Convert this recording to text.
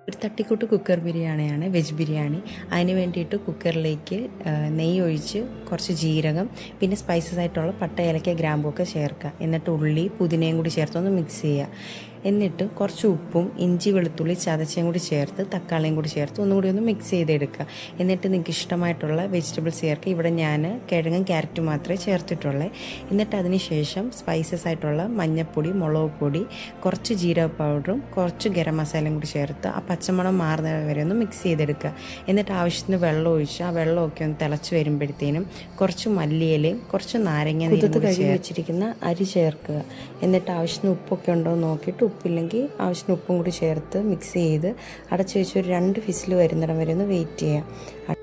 ഒരു തട്ടിക്കൂട്ട് കുക്കർ ബിരിയാണിയാണ്, വെജ് ബിരിയാണി. അതിന് വേണ്ടിയിട്ട് കുക്കറിലേക്ക് നെയ്യ് ഒഴിച്ച് കുറച്ച് ജീരകം, പിന്നെ സ്പൈസസ് ആയിട്ടുള്ള പട്ട, ഏലക്ക, ഗ്രാമ്പുമൊക്കെ ചേർക്കുക. എന്നിട്ട് ഉള്ളി പുതിനയും കൂടി ചേർത്തൊന്ന് മിക്സ് ചെയ്യുക. എന്നിട്ട് കുറച്ച് ഉപ്പും ഇഞ്ചി വെളുത്തുള്ളി ചതച്ചയും കൂടി ചേർത്ത് തക്കാളിയും കൂടി ചേർത്ത് ഒന്നുകൂടി ഒന്ന് മിക്സ് ചെയ്തെടുക്കുക. എന്നിട്ട് നിങ്ങൾക്ക് ഇഷ്ടമായിട്ടുള്ള വെജിറ്റബിൾസ് ചേർക്കുക. ഇവിടെ ഞാൻ കിഴങ്ങും ക്യാരറ്റും മാത്രമേ ചേർത്തിട്ടുള്ളൂ. എന്നിട്ട് അതിന് ശേഷം സ്പൈസസ് ആയിട്ടുള്ള മഞ്ഞൾപ്പൊടി, മുളക് പൊടി, കുറച്ച് ജീരക പൗഡറും കുറച്ച് ഗരം മസാലയും കൂടി ചേർത്ത് ആ പച്ചമണം മാറുന്നത് വരെ ഒന്ന് മിക്സ് ചെയ്തെടുക്കുക. എന്നിട്ട് ആവശ്യത്തിന് വെള്ളം ഒഴിച്ച് ആ വെള്ളമൊക്കെ ഒന്ന് തിളച്ച് വരുമ്പോഴത്തേനും കുറച്ച് മല്ലിയിലയും കുറച്ച് നാരങ്ങ നീരും കഴുകി വെച്ചിരിക്കുന്ന അരി ചേർക്കുക. എന്നിട്ട് ആവശ്യത്തിന് ഉപ്പൊക്കെ ഉണ്ടോ എന്ന് നോക്കിയിട്ട് ഉപ്പില്ലെങ്കിൽ ആവശ്യത്തിന് ഉപ്പും കൂടി ചേർത്ത് മിക്സ് ചെയ്ത് അടച്ചു വെച്ച് ഒരു 2 വിസിൽ വരുന്നിടം വരെ ഒന്ന് വെയിറ്റ് ചെയ്യുക.